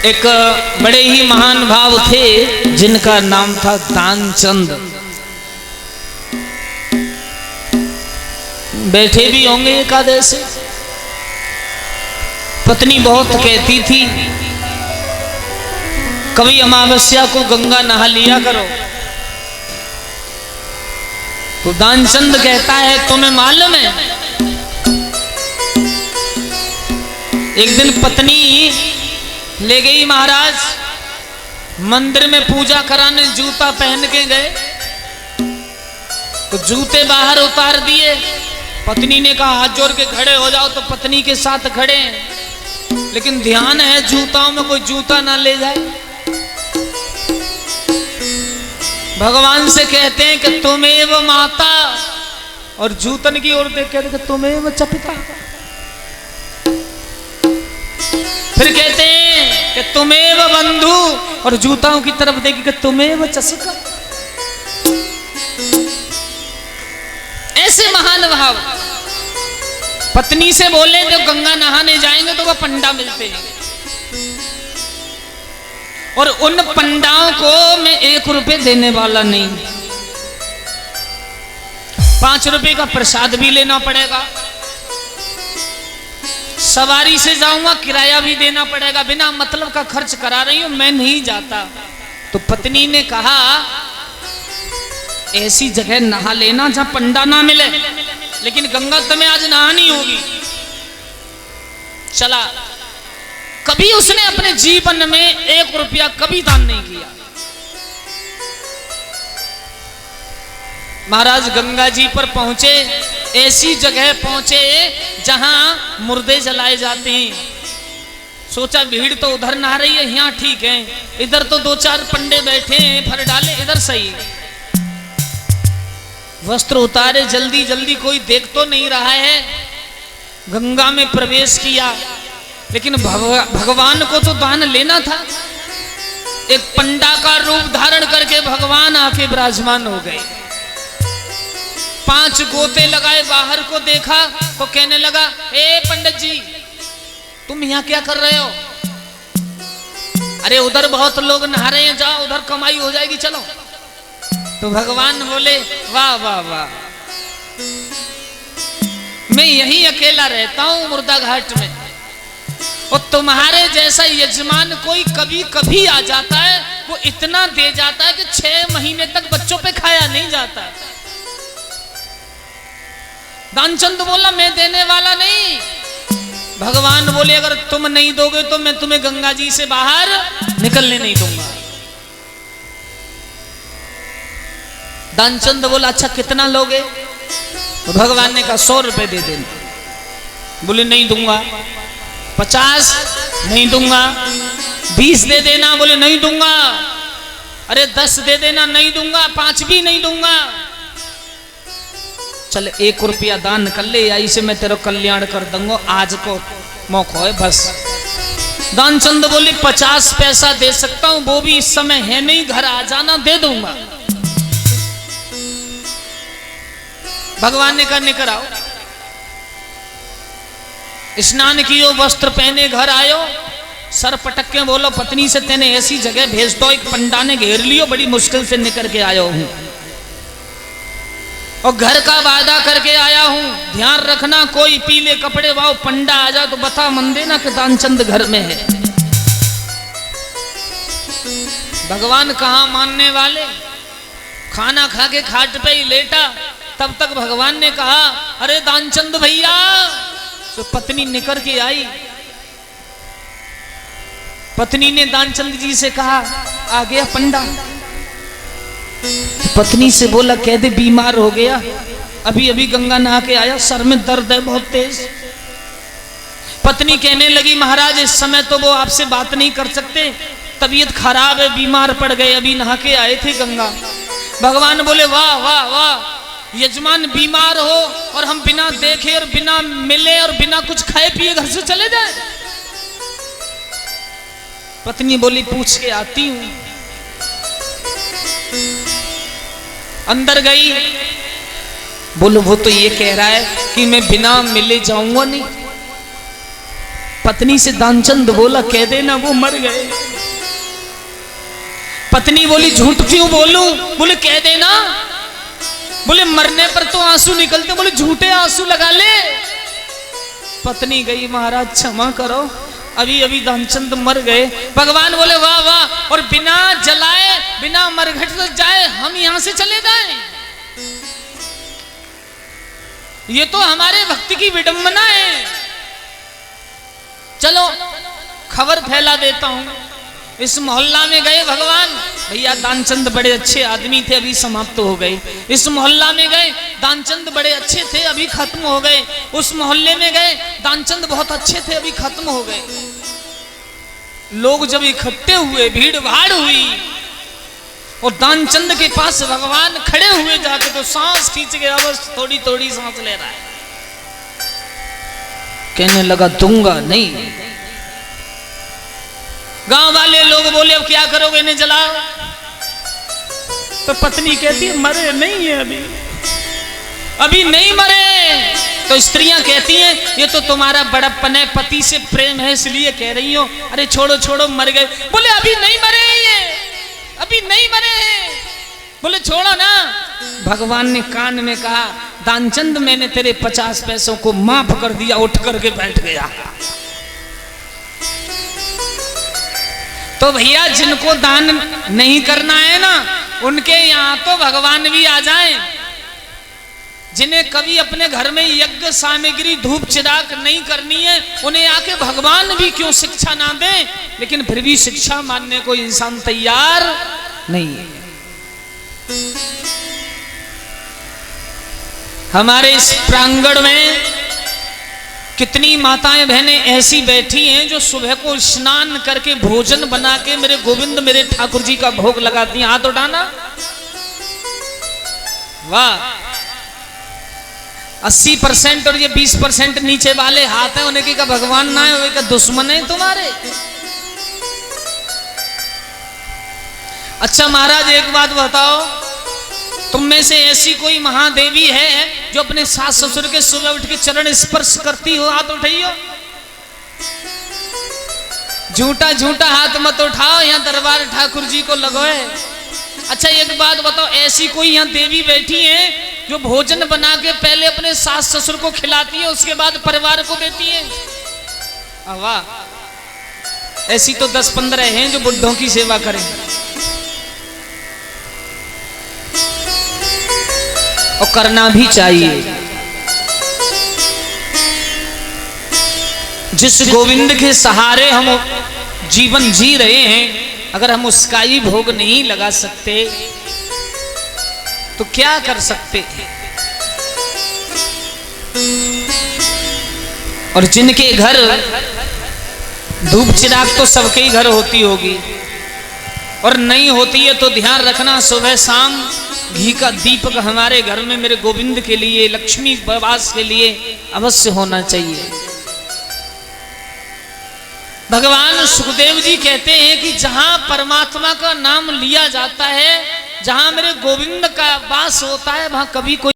एक बड़े ही महान भाव थे जिनका नाम था दानचंद। बैठे भी होंगे एकादश से। पत्नी बहुत कहती थी कभी अमावस्या को गंगा नहा लिया करो, तो दानचंद कहता है तुम्हें मालूम है एक दिन पत्नी ले गई महाराज मंदिर में पूजा कराने, जूता पहन के गए तो जूते बाहर उतार दिए। पत्नी ने कहा हाथ जोड़ के खड़े हो जाओ, तो पत्नी के साथ खड़े हैं, लेकिन ध्यान है जूताओं में कोई जूता ना ले जाए। भगवान से कहते हैं कि तुमेव माता, और जूतन की ओर देख कहते हैं तुमेव च पिता। फिर कहते हैं कि तुमेव बंधु, और जूताओं की तरफ देखी कि तुमेव च सखा। ऐसे महान भाव। पत्नी से बोले जो गंगा नहाने जाएंगे तो वह पंडा मिलते हैं, और उन पंडाओं को मैं 1 रुपए देने वाला नहीं, 5 रुपए का प्रसाद भी लेना पड़ेगा, सवारी से जाऊंगा किराया भी देना पड़ेगा, बिना मतलब का खर्च करा रही हूं, मैं नहीं जाता। तो पत्नी ने कहा ऐसी जगह नहा लेना जहां पंडा ना मिले, लेकिन गंगा तुम्हें आज नहानी होगी। चला। कभी उसने अपने जीवन में 1 रुपया कभी दान नहीं किया। महाराज गंगा जी पर पहुंचे, ऐसी जगह पहुंचे जहां मुर्दे जलाए जाते हैं। सोचा भीड़ तो उधर नहा रही है, यहां ठीक है, इधर तो 2-4 पंडे बैठे हैं, फर डाले, इधर सही। वस्त्र उतारे, जल्दी जल्दी, कोई देख तो नहीं रहा है। गंगा में प्रवेश किया, लेकिन भगवान को तो दान लेना था। एक पंडा का रूप धारण करके भगवान आके विराजमान हो गए। 5 गोते लगाए, बाहर को देखा तो कहने लगा ए पंडित जी तुम यहाँ क्या कर रहे हो? अरे उधर बहुत लोग नहा रहे हैं, जाओ उधर कमाई हो जाएगी, चलो। तो भगवान बोले वाह वाह वाह, मैं यहीं अकेला रहता हूं मुर्दा घाट में, और तुम्हारे जैसा यजमान कोई कभी कभी आ जाता है, वो इतना दे जाता है कि 6 महीने तक बच्चों पे खाया नहीं जाता। दानचंद बोला मैं देने वाला नहीं। भगवान बोले अगर तुम नहीं दोगे तो मैं तुम्हें गंगा जी से बाहर निकलने नहीं दूंगा। दानचंद बोला अच्छा कितना लोगे? तो भगवान ने कहा 100 रुपए दे देना। बोले नहीं दूंगा। 50 नहीं दूंगा। 20 दे देना। बोले नहीं दूंगा। अरे 10 दे देना। नहीं दूंगा। 5 भी नहीं दूंगा। चल 1 रुपया दान कर ले, या इसे मैं तेरा कल्याण कर दूंगा, आज को मौका है बस। दानचंद बोले 50 पैसा दे सकता हूं, वो भी इस समय है नहीं, घर आ जाना, दे दूंगा। भगवान ने कहा निकल आओ। स्नान कियो, वस्त्र पहने, घर आयो, सर पटक के बोलो पत्नी से तेने ऐसी जगह भेज दो, एक पंडा ने घेर लियो, बड़ी मुश्किल से निकल के आया हूं, और घर का वादा करके आया हूं, ध्यान रखना कोई पीले कपड़े वाओ पंडा आ जा तो बता मन देना कि दानचंद घर में है। भगवान कहां मानने वाले। खाना खा के खाट पे ही लेटा, तब तक भगवान ने कहा अरे दानचंद भैया। तो पत्नी निकल के आई। पत्नी ने दानचंद जी से कहा आ गया पंडा। पत्नी से बोला कह दे बीमार हो गया, अभी अभी गंगा नहा के आया, सर में दर्द है बहुत तेज। पत्नी कहने लगी महाराज इस समय तो वो आपसे बात नहीं कर सकते, तबीयत खराब है, बीमार पड़ गए, अभी नहा के आए थे गंगा। भगवान बोले वाह वाह वाह, यजमान बीमार हो और हम बिना देखे और बिना मिले और बिना कुछ खाए पिए घर से चले जाए। पत्नी बोली पूछ के आती हूं। अंदर गई। बोलो वो तो ये कह रहा है कि मैं बिना मिले जाऊंगा नहीं। पत्नी से दानचंद बोला कह देना वो मर गए। पत्नी बोली झूठ क्यों बोलूं? बोले कह देना। बोले मरने पर तो आंसू निकलते, बोले झूठे आंसू लगा ले। पत्नी गई, महाराज क्षमा करो, अभी अभी दानचंद मर गए। भगवान बोले वाह वाह, और बिना जलाए बिना मरघट जाए हम यहां से चले जाएं? ये तो हमारे भक्ति की विडंबना है। चलो खबर फैला देता हूं। इस मोहल्ला में गए भगवान, भैया दानचंद बड़े अच्छे आदमी थे, अभी समाप्त हो गए। इस मोहल्ला में गए, दानचंद बड़े अच्छे थे, अभी खत्म हो गए। उस मोहल्ले में गए, दानचंद बहुत अच्छे थे, अभी खत्म हो गए। लोग जब इकट्ठे हुए, भीड़ भाड़ हुई, और दानचंद के पास भगवान खड़े हुए जाके तो सांस खींच गया, बस थोड़ी थोड़ी सांस ले रहा है। कहने लगा दूंगा नहीं। गांव वाले लोग बोले अब क्या करोगे, इन्हें जलाओ। तो पत्नी कहती है मरे नहीं है, अभी नहीं मरे। तो स्त्रियां कहती हैं ये तो तुम्हारा बड़प्पन है, पति से प्रेम है इसलिए कह रही हो। अरे छोड़ो छोड़ो, मर गए। बोले अभी नहीं मरे, ये अभी नहीं मरे हैं। बोले छोड़ो ना। भगवान ने कान में कहा दानचंद मैंने तेरे 50 पैसों को माफ कर दिया, उठ करके बैठ गया। तो भैया जिनको दान नहीं करना है ना, उनके यहां तो भगवान भी आ जाएं। जिन्हें कभी अपने घर में यज्ञ सामग्री धूप चिराग नहीं करनी है, उन्हें आके भगवान भी क्यों शिक्षा ना दें, लेकिन फिर भी शिक्षा मानने को इंसान तैयार नहीं है। हमारे इस प्रांगण में कितनी माताएं बहनें ऐसी बैठी हैं जो सुबह को स्नान करके भोजन बना के मेरे गोविंद मेरे ठाकुर जी का भोग लगाती हैं। हाथ उठाना। वाह, 80% और ये 20% नीचे वाले हाथ हैं, उन्हें क्या भगवान ना है, क्या दुश्मन है तुम्हारे? अच्छा महाराज एक बात बताओ, तुम में से ऐसी कोई महादेवी है जो अपने सास ससुर के सुबह उठ के चरण स्पर्श करती हो? हाथ उठाइयो। झूठा झूठा हाथ मत उठाओ, यहाँ दरबार ठाकुर जी को लगोए। अच्छा एक बात बताओ, ऐसी कोई यहाँ देवी बैठी है जो भोजन बना के पहले अपने सास ससुर को खिलाती है, उसके बाद परिवार को देती है? वाह, ऐसी तो 10-15 हैं जो बुढ़ों की सेवा करें। और करना भी चाहिए। जिस गोविंद के सहारे हम जीवन जी रहे हैं, अगर हम उसका ही भोग नहीं लगा सकते तो क्या कर सकते हैं? और जिनके घर धूप चिराग तो सबके ही घर होती होगी, और नहीं होती है तो ध्यान रखना सुबह शाम घी का दीपक हमारे घर में मेरे गोविंद के लिए, लक्ष्मी वास के लिए अवश्य होना चाहिए। भगवान सुखदेव जी कहते हैं कि जहां परमात्मा का नाम लिया जाता है, जहां मेरे गोविंद का वास होता है, वहां कभी कोई